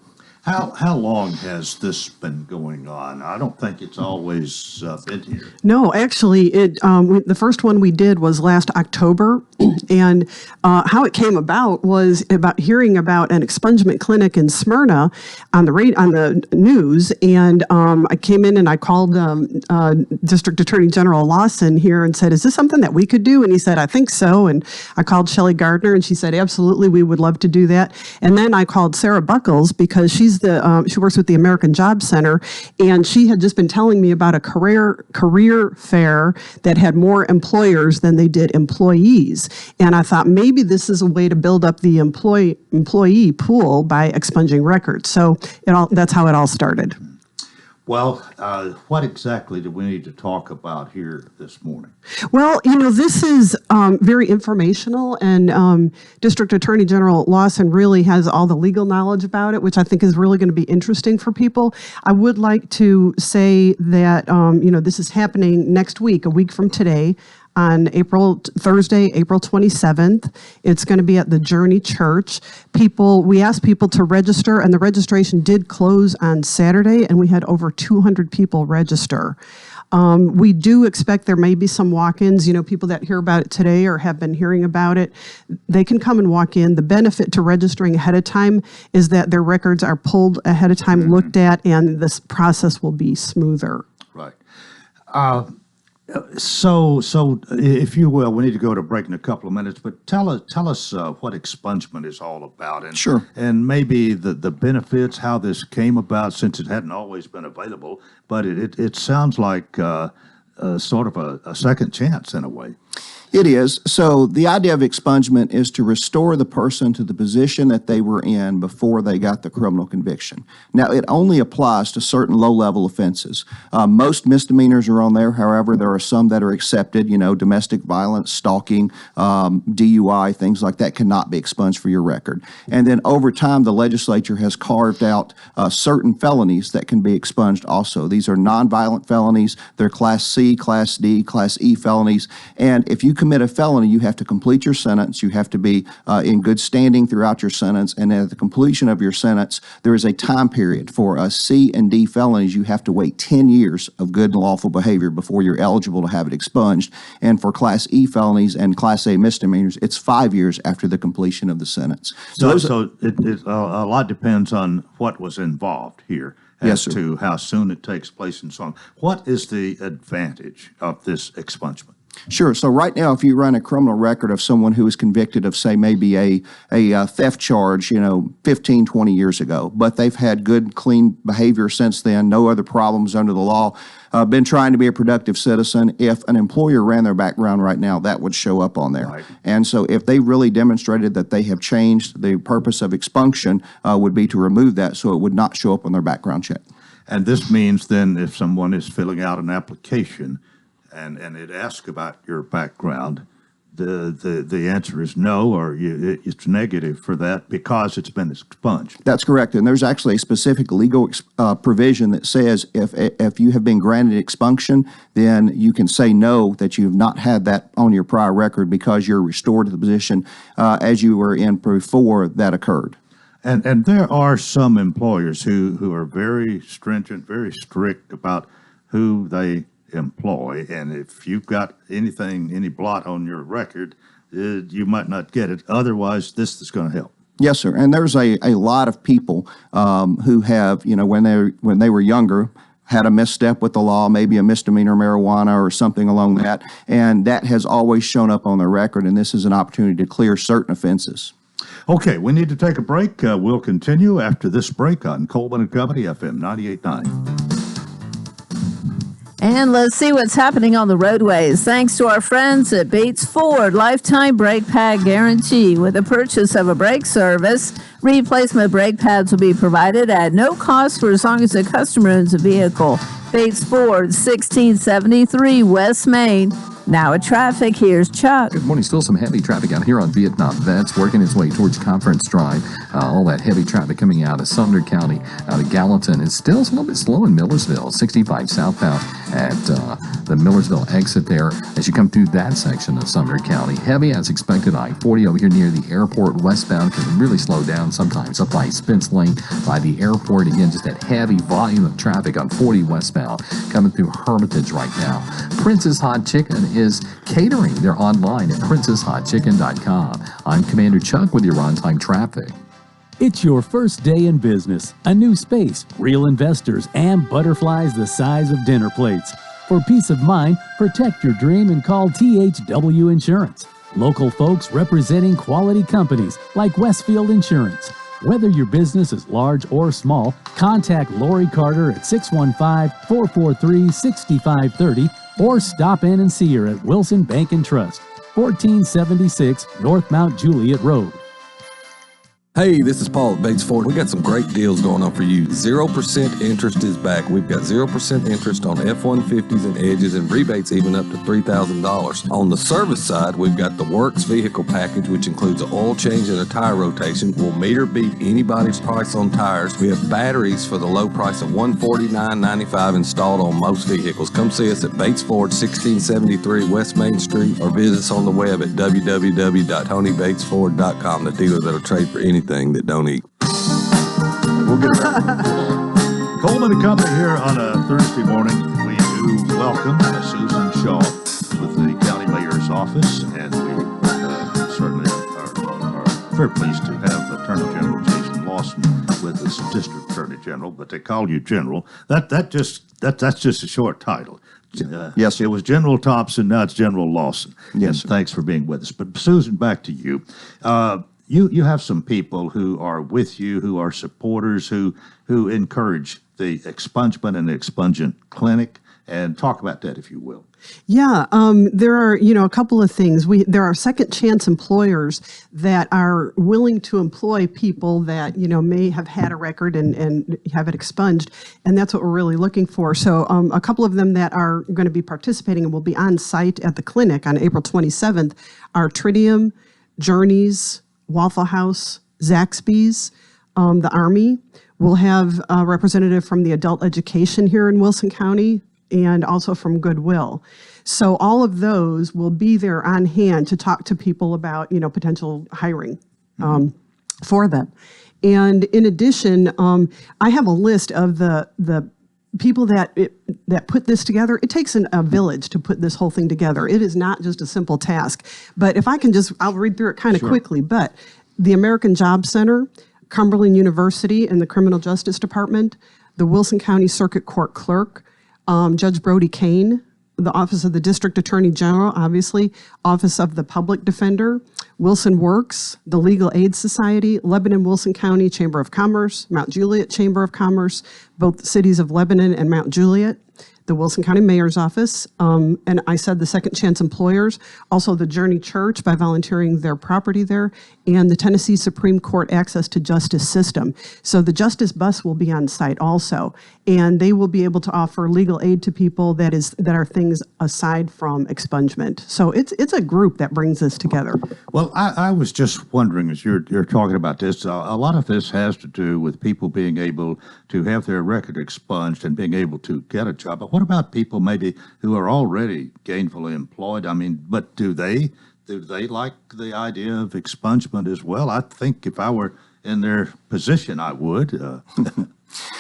How long has this been going on? I don't think it's always been here. No, actually, the first one we did was last October, and how it came about was about hearing about an expungement clinic in Smyrna on the news, and I came in and I called District Attorney General Lawson here and said, "Is this something that we could do?" And he said, "I think so." And I called Shelley Gardner, and she said, "Absolutely, we would love to do that." And then I called Sarah Buckles because she works with the American Job Center, and she had just been telling me about a career fair that had more employers than they did employees. And I thought maybe this is a way to build up the employee pool by expunging records. So that's how it all started. Well, what exactly do we need to talk about here this morning? Well, this is very informational, and District Attorney General Lawson really has all the legal knowledge about it, which I think is really going to be interesting for people. I would like to say that, this is happening next week, a week from today, on Thursday, April 27th. It's going to be at the Journey Church. We asked people to register, and the registration did close on Saturday, and we had over 200 people register. We do expect there may be some walk-ins, people that hear about it today or have been hearing about it. They can come and walk in. The benefit to registering ahead of time is that their records are pulled ahead of time, looked at, and this process will be smoother. Right. So if you will, we need to go to break in a couple of minutes, but tell us what expungement is all about. And, sure. And maybe the benefits, how this came about, since it hadn't always been available, but it sounds like sort of a second chance in a way. It is. So the idea of expungement is to restore the person to the position that they were in before they got the criminal conviction. Now, it only applies to certain low-level offenses. Most misdemeanors are on there. However, there are some that are accepted, domestic violence, stalking, DUI, things like that cannot be expunged for your record. And then over time, the legislature has carved out certain felonies that can be expunged also. These are nonviolent felonies. They're Class C, Class D, Class E felonies. And if you commit a felony, you have to complete your sentence. You have to be in good standing throughout your sentence. And at the completion of your sentence, there is a time period. For C and D felonies, you have to wait 10 years of good and lawful behavior before you're eligible to have it expunged. And for Class E felonies and Class A misdemeanors, it's 5 years after the completion of the sentence. So a lot depends on what was involved here as to how soon it takes place and so on. What is the advantage of this expungement? Sure. So right now, if you run a criminal record of someone who is convicted of, say, maybe a theft charge, 15, 20 years ago, but they've had good, clean behavior since then, no other problems under the law, been trying to be a productive citizen, if an employer ran their background right now, that would show up on there. Right. And so if they really demonstrated that they have changed, the purpose of expunction would be to remove that so it would not show up on their background check. And this means then if someone is filling out an application and it asks about your background, the answer is no, or it's negative for that because it's been expunged. That's correct. And there's actually a specific legal provision that says if you have been granted expunction, then you can say no, that you've not had that on your prior record because you're restored to the position as you were in before that occurred. And there are some employers who are very stringent, very strict about who they employ, and if you've got any blot on your record, you might not get it. Otherwise, this is going to help. Yes, sir. And there's a lot of people who have, when they were younger, had a misstep with the law, maybe a misdemeanor marijuana or something along that, and that has always shown up on their record, and this is an opportunity to clear certain offenses. Okay, we need to take a break. We'll continue after this break on Coleman and Company, FM 98.9. And let's see what's happening on the roadways. Thanks to our friends at Bates Ford, lifetime brake pad guarantee. With the purchase of a brake service, replacement brake pads will be provided at no cost for as long as the customer owns a vehicle. Bates Ford, 1673 West Main. Now at traffic, here's Chuck. Good morning. Still some heavy traffic out here on Vietnam. That's working its way towards Conference Drive. All that heavy traffic coming out of Sumner County, out of Gallatin. It's still a little bit slow in Millersville. 65 southbound at the Millersville exit there as you come through that section of Sumner County. Heavy as expected. I-40 over here near the airport westbound can really slow down sometimes. Up by Spence Lane by the airport. Again, just that heavy volume of traffic on 40 westbound coming through Hermitage right now. Prince's Hot Chicken is catering. They're online at princesshotchicken.com. I'm Commander Chuck with your on-time traffic. It's your first day in business, a new space, real investors, and butterflies the size of dinner plates. For peace of mind, protect your dream and call THW Insurance. Local folks representing quality companies like Westfield Insurance. Whether your business is large or small, contact Lori Carter at 615-443-6530 or stop in and see her at Wilson Bank and Trust, 1476 North Mount Juliet Road. Hey, this is Paul at Bates Ford. We got some great deals going on for you. 0% interest is back. We've got 0% interest on F-150s and Edges and rebates even up to $3,000. On the service side, we've got the Works Vehicle Package, which includes an oil change and a tire rotation. We'll meter beat anybody's price on tires. We have batteries for the low price of $149.95 installed on most vehicles. Come see us at Bates Ford, 1673 West Main Street, or visit us on the web at www.tonybatesford.com, the dealer that'll trade for anything that don't eat. We'll get back. Coleman and Company here on a Thursday morning. We do welcome Susan Shaw with the County Mayor's Office, and we certainly are very pleased to have Attorney General Jason Lawson with us, District Attorney General, but they call you General. That's just a short title. Yes, it was General Thompson, now it's General Lawson. Yes, and thanks for being with us. But Susan, back to you. You have some people who are with you, who are supporters, who encourage the expungement and the expungent clinic, and talk about that, if you will. Yeah, there are, a couple of things. There are second chance employers that are willing to employ people that, may have had a record and have it expunged. And that's what we're really looking for. So a couple of them that are going to be participating and will be on site at the clinic on April 27th are Tritium, Journeys, Waffle House, Zaxby's, the Army. We'll have a representative from the adult education here in Wilson County, and also from Goodwill. So all of those will be there on hand to talk to people about, potential hiring for them. And in addition, I have a list of the people that put this together. It takes a village to put this whole thing together. It is not just a simple task. But if I can I'll read through it kind of quickly. But the American Job Center, Cumberland University and the Criminal Justice Department, the Wilson County Circuit Court Clerk, Judge Brody Kane, the Office of the District Attorney General, obviously, Office of the Public Defender, Wilson Works, the Legal Aid Society, Lebanon-Wilson County Chamber of Commerce, Mount Juliet Chamber of Commerce, both the cities of Lebanon and Mount Juliet, the Wilson County Mayor's Office, and I said the second chance employers, also the Journey Church by volunteering their property there, and the Tennessee Supreme Court Access to Justice System. So the Justice Bus will be on site also, and they will be able to offer legal aid to people that are things aside from expungement. So it's a group that brings this together. Well, I was just wondering, as you're talking about this, a lot of this has to do with people being able to have their record expunged and being able to get a job. But what about people maybe who are already gainfully employed? I mean, but do they like the idea of expungement as well? I think if I were in their position, I would.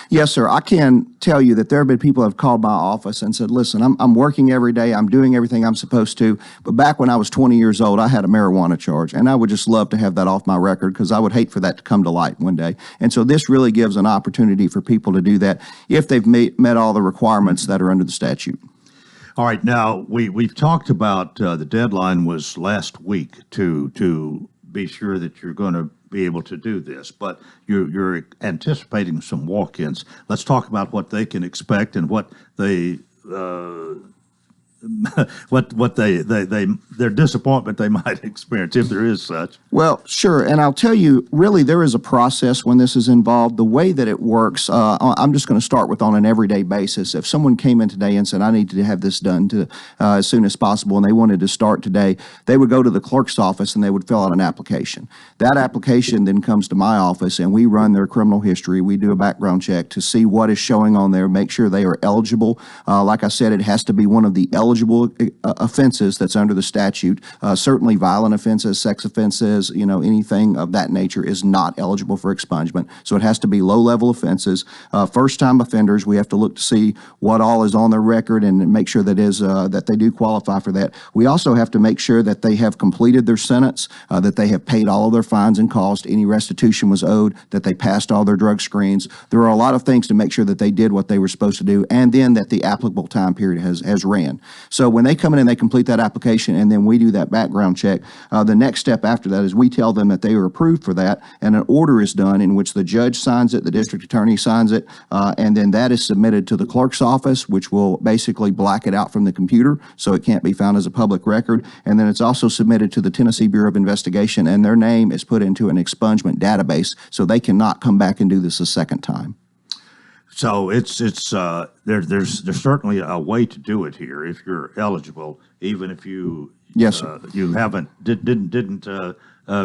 Yes, sir. I can tell you that there have been people who have called my office and said, listen, I'm working every day. I'm doing everything I'm supposed to. But back when I was 20 years old, I had a marijuana charge. And I would just love to have that off my record because I would hate for that to come to light one day. And so this really gives an opportunity for people to do that if they've met all the requirements that are under the statute. All right. Now, we've talked about the deadline was last week to be sure that you're going to be able to do this, but you're anticipating some walk-ins. Let's talk about what they can expect and what they their disappointment they might experience if there is such. Well, sure, and I'll tell you, really, there is a process when this is involved. The way that it works, I'm just going to start with on an everyday basis. If someone came in today and said, I need to have this done as soon as possible, and they wanted to start today, they would go to the clerk's office and they would fill out an application. That application then comes to my office, and we run their criminal history. We do a background check to see what is showing on there, make sure they are eligible. Like I said, it has to be one of the eligible offenses that's under the statute. Certainly violent offenses, sex offenses, anything of that nature is not eligible for expungement. So it has to be low-level offenses. First-time offenders, we have to look to see what all is on their record and make sure that they do qualify for that. We also have to make sure that they have completed their sentence, that they have paid all of their fines and costs, any restitution was owed, that they passed all their drug screens. There are a lot of things to make sure that they did what they were supposed to do, and then that the applicable time period has ran. So when they come in and they complete that application and then we do that background check, the next step after that is we tell them that they are approved for that, and an order is done in which the judge signs it, the district attorney signs it, and then that is submitted to the clerk's office, which will basically black it out from the computer so it can't be found as a public record. And then it's also submitted to the Tennessee Bureau of Investigation, and their name is put into an expungement database so they cannot come back and do this a second time. So there's certainly a way to do it here if you're eligible, even if you yes, sir. You didn't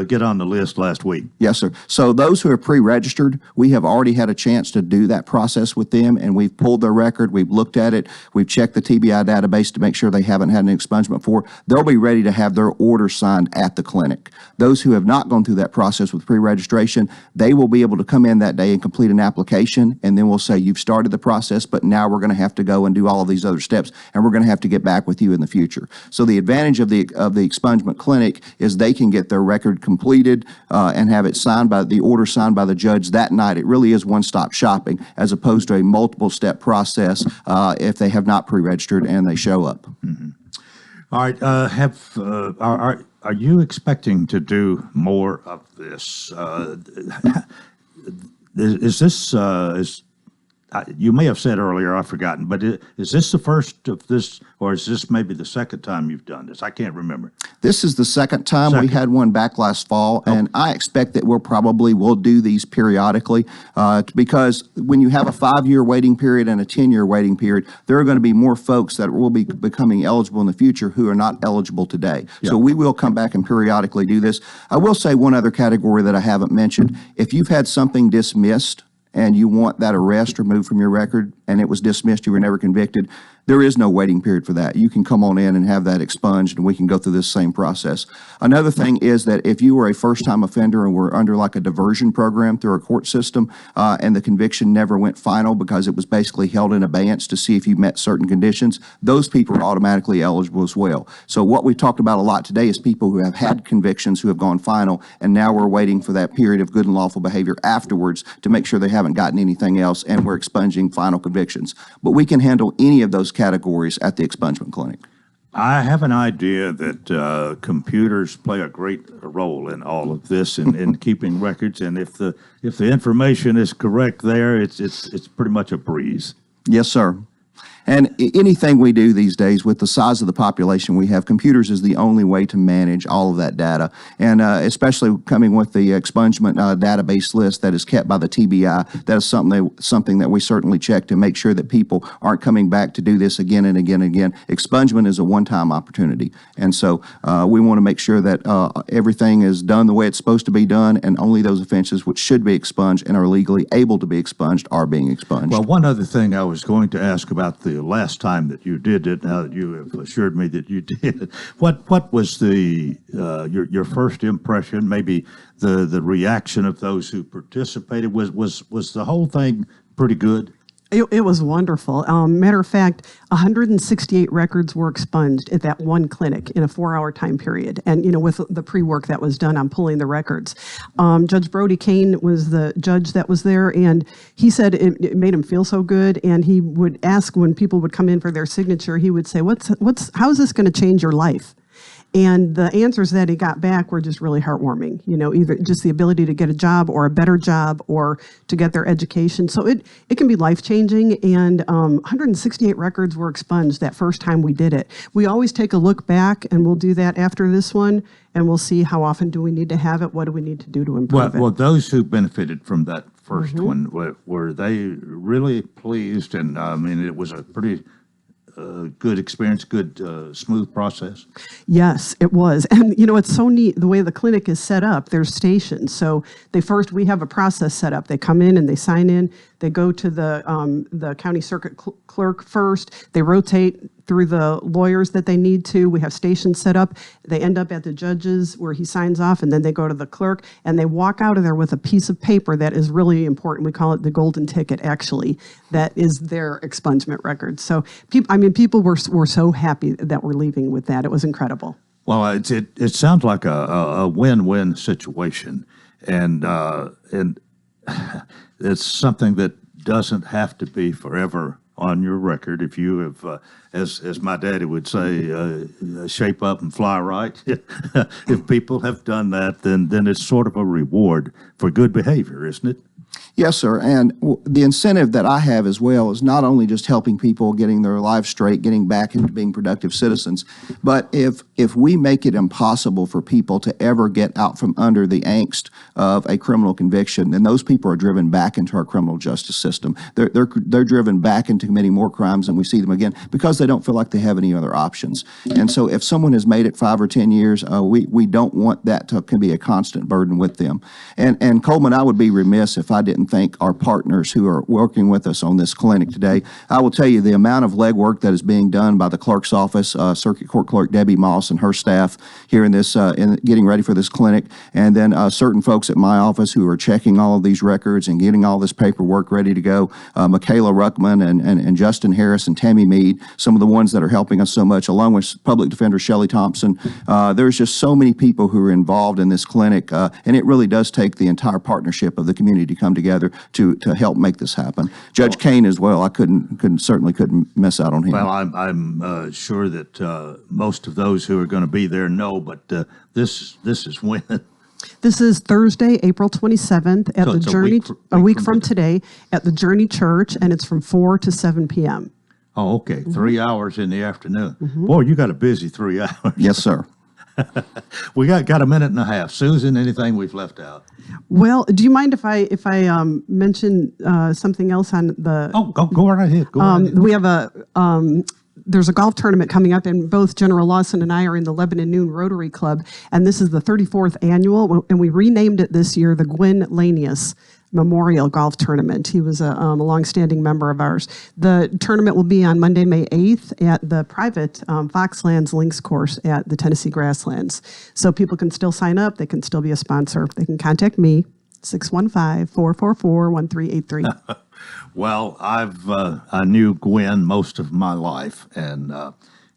get on the list last week. Yes, sir. So those who are pre-registered, we have already had a chance to do that process with them, and we've pulled their record, we've looked at it, we've checked the TBI database to make sure they haven't had an expungement before. They'll be ready to have their order signed at the clinic. Those who have not gone through that process with pre-registration, they will be able to come in that day and complete an application, and then we'll say, you've started the process, but now we're going to have to go and do all of these other steps, and we're going to have to get back with you in the future. So the advantage of the expungement clinic is they can get their record completed and have it signed by the order signed by the judge that night. It really is one-stop shopping as opposed to a multiple-step process if they have not pre-registered and they show up. Mm-hmm. All right. Are you expecting to do more of this? Is this you may have said earlier, I've forgotten, but is this the first of this, or is this maybe the second time you've done this? I can't remember. This is the second time. We had one back last fall, and I expect that we'll do these periodically because when you have a 5-year waiting period and a 10-year waiting period, there are going to be more folks that will be becoming eligible in the future who are not eligible today. So we will come back and periodically do this. I will say one other category that I haven't mentioned. If you've had something dismissed and you want that arrest removed from your record and it was dismissed, you were never convicted, there is no waiting period for that. You can come on in and have that expunged, and we can go through this same process. Another thing is that if you were a first-time offender and were under like a diversion program through a court system, and the conviction never went final because it was basically held in abeyance to see if you met certain conditions, those people are automatically eligible as well. So what we talked about a lot today is people who have had convictions who have gone final, and now we're waiting for that period of good and lawful behavior afterwards to make sure they haven't gotten anything else, and we're expunging final convictions. But we can handle any of those categories at the expungement clinic. I have an idea that computers play a great role in all of this, in keeping records. And if the information is correct there, it's pretty much a breeze. Yes, sir. And anything we do these days with the size of the population we have, computers is the only way to manage all of that data. And especially coming with the expungement database list that is kept by the TBI, that is something that we certainly check to make sure that people aren't coming back to do this again and again and again. Expungement is a one-time opportunity. And so we want to make sure that everything is done the way it's supposed to be done, and only those offenses which should be expunged and are legally able to be expunged are being expunged. Well, one other thing I was going to ask about the last time that you did it, now that you have assured me that you did, what was the your first impression, maybe the reaction of those who participated? Was the whole thing pretty good? It was wonderful. Matter of fact, 168 records were expunged at that one clinic in a 4-hour time period. And, with the pre-work that was done on pulling the records. Judge Brody Kane was the judge that was there, and he said it made him feel so good. And he would ask when people would come in for their signature, he would say, how is this going to change your life? And the answers that he got back were just really heartwarming, either just the ability to get a job or a better job or to get their education. So it can be life-changing, and 168 records were expunged that first time we did it. We always take a look back, and we'll do that after this one, and we'll see how often do we need to have it, what do we need to do to improve it. Well, those who benefited from that first one, were they really pleased? And it was a pretty good experience, good smooth process? Yes, it was. And it's so neat the way the clinic is set up. There's stations. So we have a process set up. They come in and they sign in. They go to the county circuit clerk first. They rotate through the lawyers that they need to. We have stations set up. They end up at the judge's where he signs off, and then they go to the clerk, and they walk out of there with a piece of paper that is really important. We call it the golden ticket, actually. That is their expungement record. So people were so happy that we're leaving with that. It was incredible. Well, it sounds like a win-win situation, and it's something that doesn't have to be forever on your record. If you have, as my daddy would say, shape up and fly right. If people have done that, then it's sort of a reward for good behavior, isn't it? Yes, sir. And the incentive that I have as well is not only just helping people getting their lives straight, getting back into being productive citizens, but if we make it impossible for people to ever get out from under the angst of a criminal conviction, then those people are driven back into our criminal justice system. They're driven back into committing more crimes, and we see them again because they don't feel like they have any other options. And so if someone has made it 5 or 10 years, we don't want that to be a constant burden with them. And Coleman, I would be remiss if I didn't thank our partners who are working with us on this clinic today. I will tell you the amount of legwork that is being done by the clerk's office, Circuit Court Clerk Debbie Moss and her staff here in this, in getting ready for this clinic, and then certain folks at my office who are checking all of these records and getting all this paperwork ready to go. Michaela Ruckman and Justin Harris and Tammy Mead, some of the ones that are helping us so much, along with Public Defender Shelley Thompson. There's just so many people who are involved in this clinic, and it really does take the entire partnership of the community to come together to help make this happen. Judge Kane as well. I certainly couldn't miss out on him. Well, I'm sure that most of those who are going to be there know, but this is winning. This is Thursday, April 27th at So the it's Journey, a week from today at the Journey Church, and it's from 4 to 7 p.m. Oh, okay. 3 hours in the afternoon. Boy, you got a busy 3 hours. Yes, sir. We got a minute and a half. Susan, anything we've left out? Well, do you mind if I mention something else on the? Oh, go right ahead. Go right ahead. We have there's a golf tournament coming up, and both General Lawson and I are in the Lebanon Noon Rotary Club, and this is the 34th annual, and we renamed it this year the Gwen Lanius Memorial Golf Tournament. He was a longstanding member of ours. The tournament will be on Monday, May 8th at the private Foxlands Links course at the Tennessee Grasslands. So people can still sign up. They can still be a sponsor. They can contact me, 615-444-1383. Well, I knew Gwen most of my life, and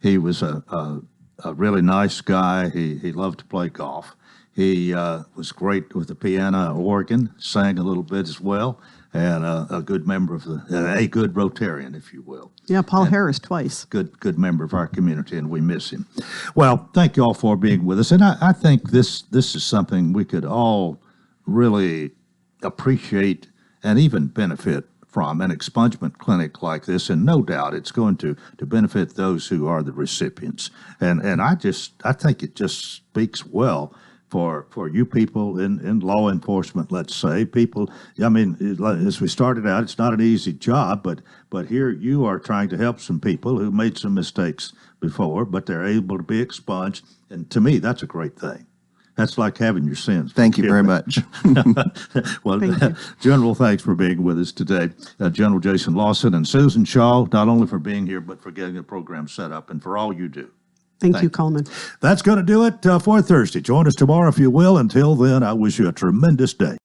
he was a really nice guy. He loved to play golf. He was great with the piano, organ, sang a little bit as well, and a good member of a good Rotarian, if you will. Yeah, Paul Harris twice. Good member of our community, and we miss him. Well, thank you all for being with us, and I think this is something we could all really appreciate and even benefit from, an expungement clinic like this, and no doubt it's going to benefit those who are the recipients. And I think it just speaks well for you people in law enforcement, let's say. People, I mean, as we started out, it's not an easy job, but here you are trying to help some people who made some mistakes before, but they're able to be expunged. And to me, that's a great thing. That's like having your sins. Thank you very much. Well, General, thanks for being with us today. General Jason Lawson and Susan Shaw, not only for being here, but for getting the program set up and for all you do. Thank you, Coleman. That's going to do it for Thursday. Join us tomorrow if you will. Until then, I wish you a tremendous day.